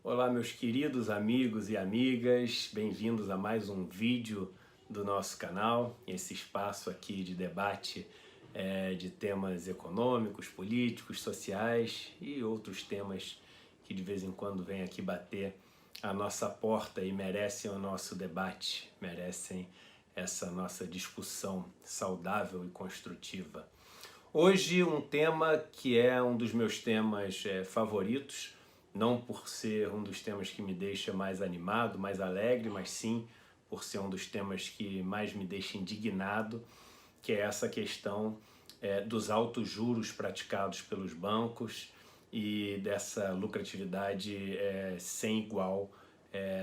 Olá, meus queridos amigos e amigas, bem-vindos a mais um vídeo do nosso canal, esse espaço aqui de debate de temas econômicos, políticos, sociais e outros temas que de vez em quando vêm aqui bater a nossa porta e merecem o nosso debate, merecem essa nossa discussão saudável e construtiva. Hoje um tema que é um dos meus temas favoritos, não por ser um dos temas que me deixa mais animado, mais alegre, mas sim por ser um dos temas que mais me deixa indignado, que é essa questão dos altos juros praticados pelos bancos e dessa lucratividade sem igual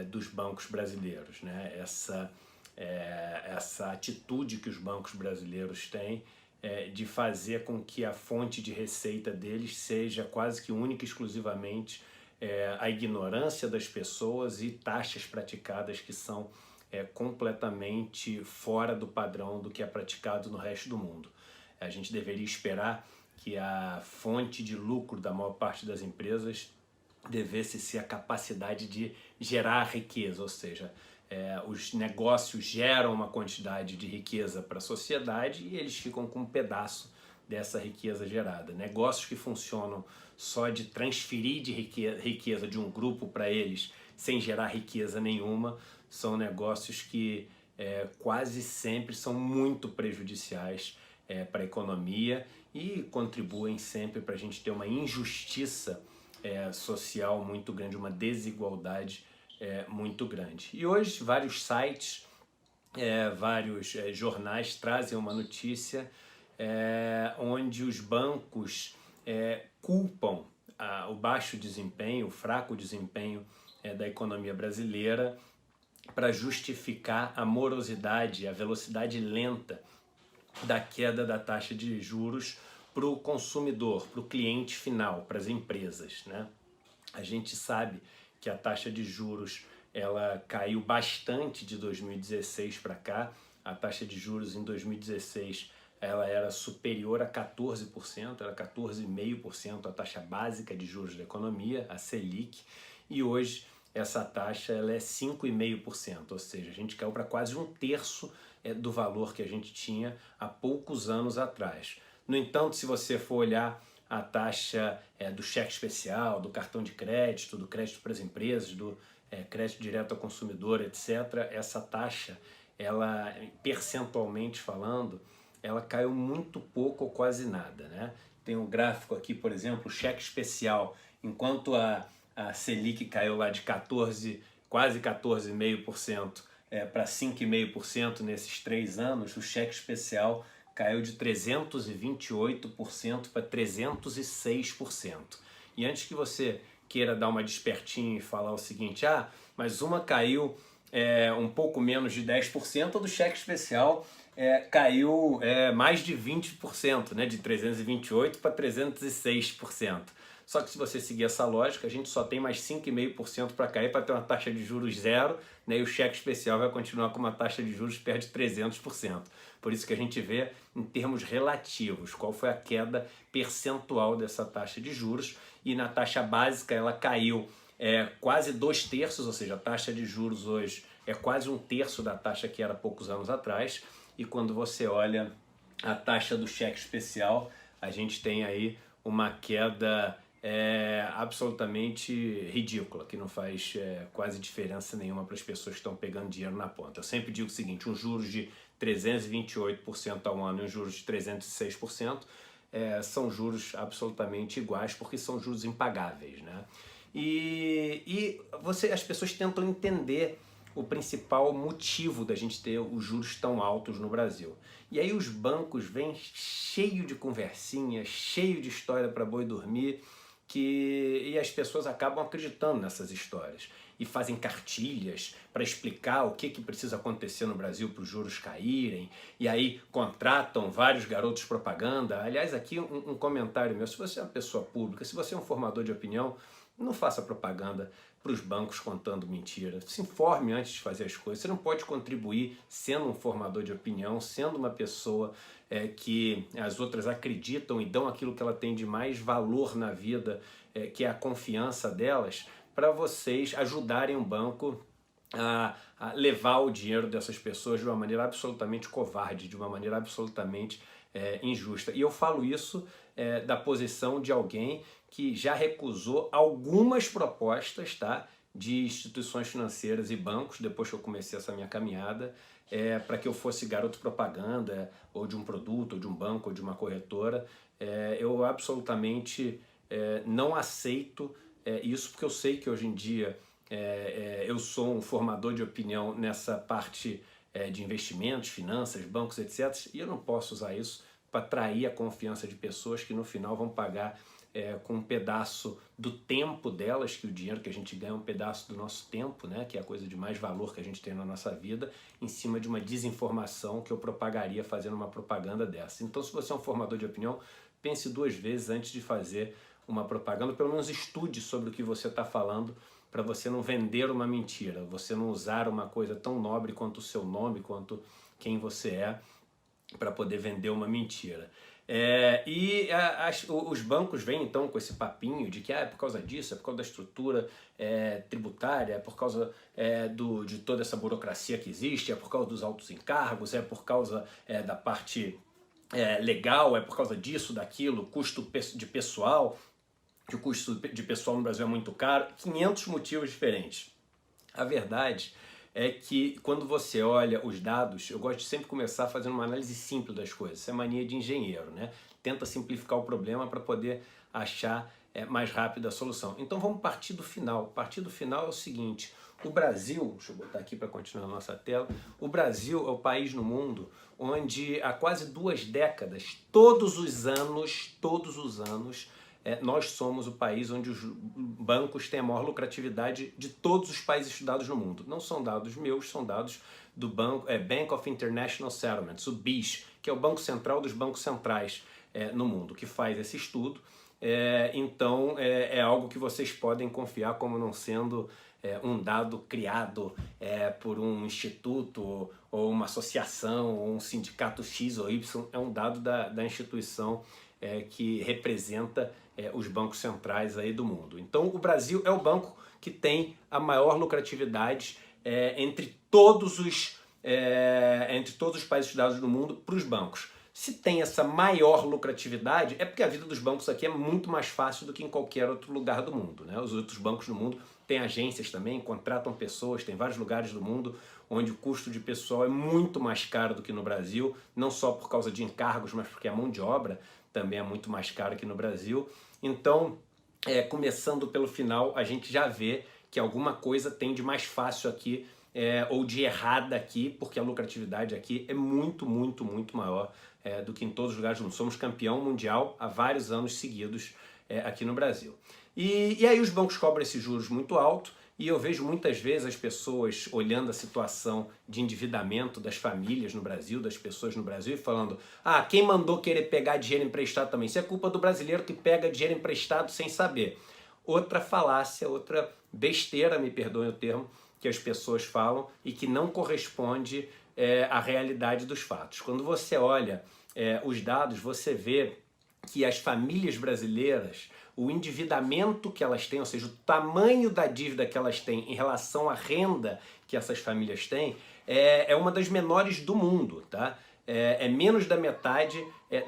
dos bancos brasileiros, né? Essa atitude que os bancos brasileiros têm de fazer com que a fonte de receita deles seja quase que única e exclusivamente a ignorância das pessoas e taxas praticadas que são completamente fora do padrão do que é praticado no resto do mundo. A gente deveria esperar que a fonte de lucro da maior parte das empresas devesse ser a capacidade de gerar riqueza, ou seja, os negócios geram uma quantidade de riqueza para a sociedade e eles ficam com um pedaço dessa riqueza gerada. Negócios que funcionam só de transferir de riqueza de um grupo para eles sem gerar riqueza nenhuma são negócios que quase sempre são muito prejudiciais para a economia e contribuem sempre para a gente ter uma injustiça social muito grande, uma desigualdade muito grande. E hoje vários sites, vários jornais trazem uma notícia onde os bancos culpam o baixo desempenho, o fraco desempenho da economia brasileira para justificar a morosidade, a velocidade lenta da queda da taxa de juros para o consumidor, para o cliente final, para as empresas, né? A gente sabe que a taxa de juros ela caiu bastante de 2016 para cá. A taxa de juros em 2016 ela era superior a 14%, era 14,5% a taxa básica de juros da economia, a Selic, e hoje essa taxa ela é 5,5%, ou seja, a gente caiu para quase um terço do valor que a gente tinha há poucos anos atrás. No entanto, se você for olhar a taxa do cheque especial, do cartão de crédito, do crédito para as empresas, do crédito direto ao consumidor, etc., essa taxa, ela percentualmente falando, ela caiu muito pouco ou quase nada, né? Tem um gráfico aqui, por exemplo, o cheque especial, enquanto a Selic caiu lá de 14, quase 14,5% para 5,5% nesses 3 anos, o cheque especial caiu de 328% para 306%. E antes que você queira dar uma despertinha e falar o seguinte, mas uma caiu um pouco menos de 10%, a do cheque especial caiu mais de 20%, né, de 328% para 306%. Só que se você seguir essa lógica, a gente só tem mais 5,5% para cair para ter uma taxa de juros zero, né, e o cheque especial vai continuar com uma taxa de juros perto de 300%. Por isso que a gente vê em termos relativos qual foi a queda percentual dessa taxa de juros, e na taxa básica ela caiu quase 2/3, ou seja, a taxa de juros hoje é quase um terço da taxa que era há poucos anos atrás, e quando você olha a taxa do cheque especial, a gente tem aí uma queda absolutamente ridícula, que não faz quase diferença nenhuma para as pessoas que estão pegando dinheiro na ponta. Eu sempre digo o seguinte, um juros de 328% ao ano e um juros de 306% são juros absolutamente iguais, porque são juros impagáveis, né? E as pessoas tentam entender o principal motivo da gente ter os juros tão altos no Brasil. E aí os bancos vêm cheio de conversinha, cheio de história para boi dormir, e as pessoas acabam acreditando nessas histórias e fazem cartilhas para explicar o que precisa acontecer no Brasil para os juros caírem, e aí contratam vários garotos propaganda. Aliás, aqui um comentário meu, se você é uma pessoa pública, se você é um formador de opinião, não faça propaganda para os bancos contando mentira. Se informe antes de fazer as coisas. Você não pode contribuir sendo um formador de opinião, sendo uma pessoa que as outras acreditam e dão aquilo que ela tem de mais valor na vida, que é a confiança delas, para vocês ajudarem o banco a levar o dinheiro dessas pessoas de uma maneira absolutamente covarde, de uma maneira absolutamente injusta. E eu falo isso da posição de alguém que já recusou algumas propostas, tá, de instituições financeiras e bancos, depois que eu comecei essa minha caminhada, para que eu fosse garoto propaganda, ou de um produto, ou de um banco, ou de uma corretora. Eu absolutamente não aceito isso, porque eu sei que hoje em dia eu sou um formador de opinião nessa parte de investimentos, finanças, bancos, etc. E eu não posso usar isso para atrair a confiança de pessoas que no final vão pagar com um pedaço do tempo delas, que o dinheiro que a gente ganha é um pedaço do nosso tempo, né, que é a coisa de mais valor que a gente tem na nossa vida, em cima de uma desinformação que eu propagaria fazendo uma propaganda dessa. Então, se você é um formador de opinião, pense duas vezes antes de fazer uma propaganda, pelo menos estude sobre o que você está falando, para você não vender uma mentira, você não usar uma coisa tão nobre quanto o seu nome, quanto quem você é, para poder vender uma mentira. Os bancos vêm então com esse papinho de que é por causa disso, é por causa da estrutura tributária, é por causa de toda essa burocracia que existe, é por causa dos altos encargos, é por causa da parte legal, é por causa disso, daquilo, custo de pessoal, que o custo de pessoal no Brasil é muito caro, 500 motivos diferentes. A verdade é que quando você olha os dados, eu gosto de sempre começar fazendo uma análise simples das coisas. Isso é mania de engenheiro, né? Tenta simplificar o problema para poder achar mais rápido a solução. Então vamos partir do final. Partir do final é o seguinte: o Brasil, deixa eu botar aqui para continuar a nossa tela, o Brasil é o país no mundo onde há quase 2 décadas, todos os anos, nós somos o país onde os bancos têm a maior lucratividade de todos os países estudados no mundo. Não são dados meus, são dados do Bank of International Settlements, o BIS, que é o Banco Central dos bancos centrais no mundo, que faz esse estudo. Então é algo que vocês podem confiar como não sendo um dado criado por um instituto ou uma associação ou um sindicato X ou Y. É um dado da instituição que representa os bancos centrais aí do mundo. Então o Brasil é o banco que tem a maior lucratividade entre todos os países estudados do mundo para os bancos. Se tem essa maior lucratividade, é porque a vida dos bancos aqui é muito mais fácil do que em qualquer outro lugar do mundo, né? Os outros bancos do mundo têm agências também, contratam pessoas, tem vários lugares do mundo onde o custo de pessoal é muito mais caro do que no Brasil, não só por causa de encargos, mas porque a mão de obra também é muito mais cara que no Brasil. Então, começando pelo final, a gente já vê que alguma coisa tem de mais fácil aqui ou de errada aqui, porque a lucratividade aqui é muito, muito, muito maior do que em todos os lugares do mundo. Somos campeão mundial há vários anos seguidos aqui no Brasil. E aí os bancos cobram esses juros muito alto, e eu vejo muitas vezes as pessoas olhando a situação de endividamento das famílias no Brasil, das pessoas no Brasil, e falando: ah, quem mandou querer pegar dinheiro emprestado também? Isso é culpa do brasileiro que pega dinheiro emprestado sem saber. Outra falácia, outra besteira, me perdoem o termo, que as pessoas falam e que não corresponde à realidade dos fatos. Quando você olha os dados, você vê que as famílias brasileiras, o endividamento que elas têm, ou seja, o tamanho da dívida que elas têm em relação à renda que essas famílias têm, é uma das menores do mundo, tá? É menos da metade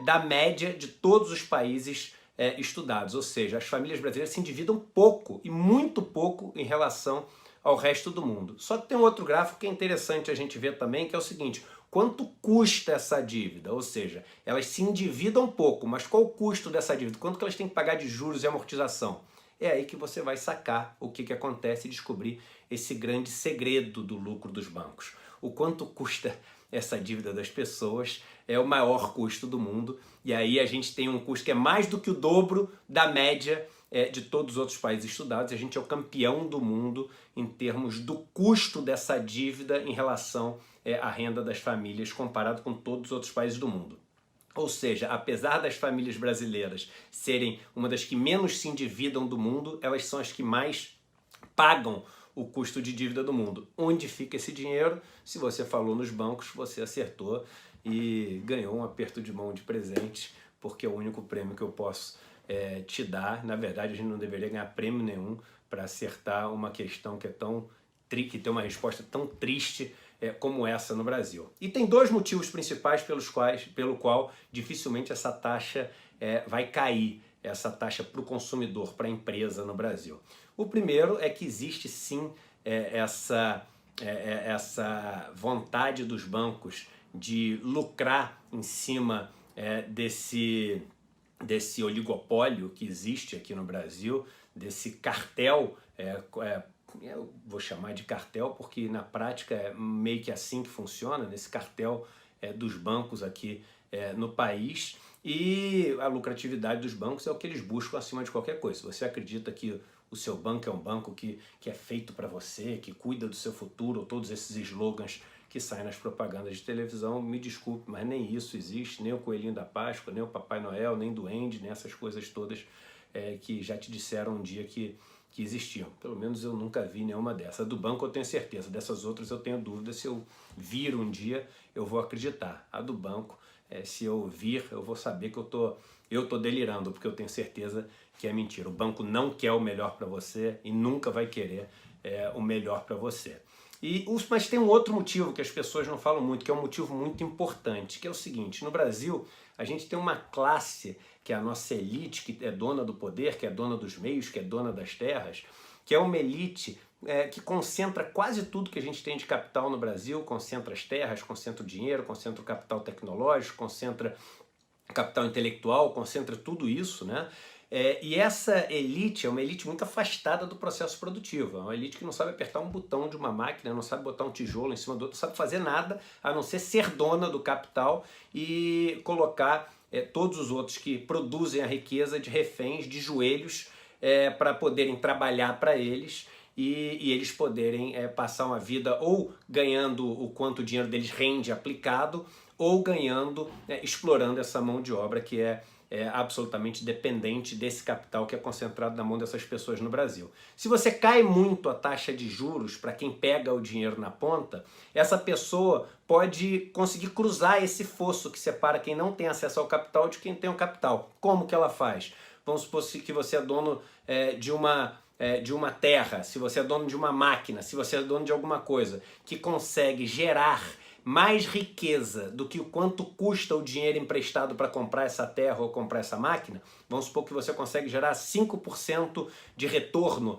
da média de todos os países estudados, ou seja, as famílias brasileiras se endividam pouco, e muito pouco, em relação ao resto do mundo. Só que tem um outro gráfico que é interessante a gente ver também, que é o seguinte: quanto custa essa dívida? Ou seja, elas se endividam pouco, mas qual o custo dessa dívida? Quanto que elas têm que pagar de juros e amortização? É aí que você vai sacar o que acontece e descobrir esse grande segredo do lucro dos bancos. O quanto custa essa dívida das pessoas é o maior custo do mundo, e aí a gente tem um custo que é mais do que o dobro da média de todos os outros países estudados. A gente é o campeão do mundo em termos do custo dessa dívida em relação à renda das famílias, comparado com todos os outros países do mundo. Ou seja, apesar das famílias brasileiras serem uma das que menos se endividam do mundo, elas são as que mais pagam o custo de dívida do mundo. Onde fica esse dinheiro? Se você falou nos bancos, você acertou e ganhou um aperto de mão de presente, porque é o único prêmio que eu posso te dá. Na verdade, a gente não deveria ganhar prêmio nenhum para acertar uma questão que é que tem uma resposta tão triste como essa no Brasil. E tem dois motivos principais pelo qual dificilmente essa taxa vai cair, essa taxa para o consumidor, para a empresa no Brasil. O primeiro é que existe sim essa vontade dos bancos de lucrar em cima desse oligopólio que existe aqui no Brasil, desse cartel, eu vou chamar de cartel porque na prática é meio que assim que funciona, nesse cartel dos bancos aqui no país. E a lucratividade dos bancos é o que eles buscam acima de qualquer coisa. Se você acredita que o seu banco é um banco que é feito para você, que cuida do seu futuro, ou todos esses slogans que saem nas propagandas de televisão, me desculpe, mas nem isso existe, nem o Coelhinho da Páscoa, nem o Papai Noel, nem Duende, nem essas coisas todas que já te disseram um dia que existiam. Pelo menos eu nunca vi nenhuma dessas. A do banco eu tenho certeza, dessas outras eu tenho dúvida. Se eu vir um dia, eu vou acreditar. A do banco, se eu vir, eu vou saber que eu tô delirando, porque eu tenho certeza que é mentira. O banco não quer o melhor para você e nunca vai querer o melhor para você. Mas tem um outro motivo que as pessoas não falam muito, que é um motivo muito importante, que é o seguinte: no Brasil a gente tem uma classe, que é a nossa elite, que é dona do poder, que é dona dos meios, que é dona das terras, que é uma elite que concentra quase tudo que a gente tem de capital no Brasil, concentra as terras, concentra o dinheiro, concentra o capital tecnológico, concentra capital intelectual, concentra tudo isso, né? E essa elite é uma elite muito afastada do processo produtivo, é uma elite que não sabe apertar um botão de uma máquina, não sabe botar um tijolo em cima do outro, não sabe fazer nada a não ser dona do capital e colocar todos os outros que produzem a riqueza de reféns, de joelhos, para poderem trabalhar para eles e eles poderem passar uma vida ou ganhando o quanto o dinheiro deles rende aplicado, ou ganhando, explorando essa mão de obra que é absolutamente dependente desse capital que é concentrado na mão dessas pessoas no Brasil. Se você cai muito a taxa de juros para quem pega o dinheiro na ponta, essa pessoa pode conseguir cruzar esse fosso que separa quem não tem acesso ao capital de quem tem o capital. Como que ela faz? Vamos supor que você é dono de uma terra, se você é dono de uma máquina, se você é dono de alguma coisa que consegue gerar mais riqueza do que o quanto custa o dinheiro emprestado para comprar essa terra ou comprar essa máquina, vamos supor que você consegue gerar 5% de retorno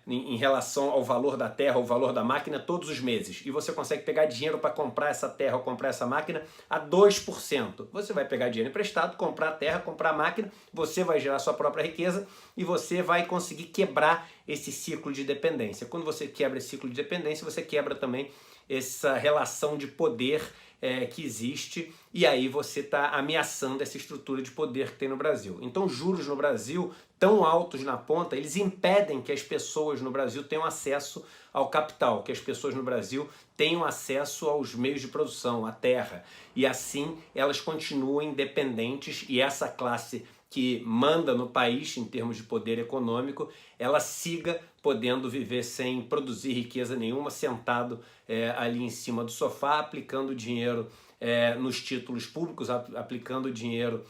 em relação ao valor da terra ou valor da máquina todos os meses, e você consegue pegar dinheiro para comprar essa terra ou comprar essa máquina a 2%. Você vai pegar dinheiro emprestado, comprar a terra, comprar a máquina, você vai gerar sua própria riqueza e você vai conseguir quebrar esse ciclo de dependência. Quando você quebra esse ciclo de dependência, você quebra também essa relação de poder que existe, e aí você está ameaçando essa estrutura de poder que tem no Brasil. Então, juros no Brasil tão altos na ponta, eles impedem que as pessoas no Brasil tenham acesso ao capital, que as pessoas no Brasil tenham acesso aos meios de produção, à terra, e assim elas continuem dependentes, e essa classe que manda no país em termos de poder econômico, ela siga podendo viver sem produzir riqueza nenhuma, sentado ali em cima do sofá, aplicando dinheiro nos títulos públicos, aplicando dinheiro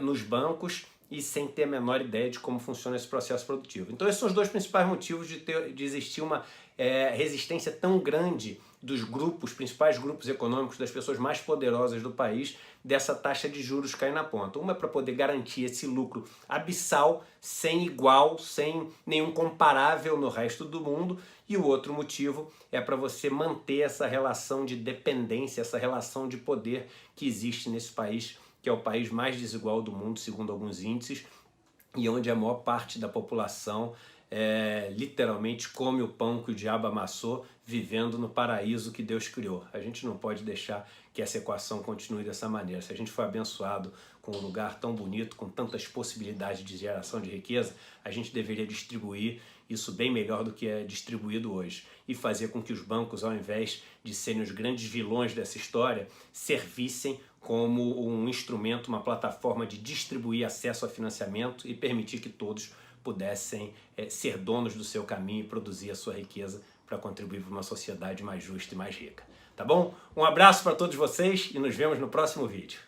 nos bancos e sem ter a menor ideia de como funciona esse processo produtivo. Então esses são os dois principais motivos de existir uma resistência tão grande dos principais grupos econômicos, das pessoas mais poderosas do país, dessa taxa de juros cair na ponta. Uma é para poder garantir esse lucro abissal, sem igual, sem nenhum comparável no resto do mundo, e o outro motivo é para você manter essa relação de dependência, essa relação de poder que existe nesse país, que é o país mais desigual do mundo, segundo alguns índices, e onde a maior parte da população literalmente come o pão que o diabo amassou, vivendo no paraíso que Deus criou. A gente não pode deixar que essa equação continue dessa maneira. Se a gente foi abençoado com um lugar tão bonito, com tantas possibilidades de geração de riqueza, a gente deveria distribuir isso bem melhor do que é distribuído hoje, e fazer com que os bancos, ao invés de serem os grandes vilões dessa história, servissem como um instrumento, uma plataforma de distribuir acesso a financiamento e permitir que todos pudessem ser donos do seu caminho e produzir a sua riqueza para contribuir para uma sociedade mais justa e mais rica. Tá bom? Um abraço para todos vocês e nos vemos no próximo vídeo.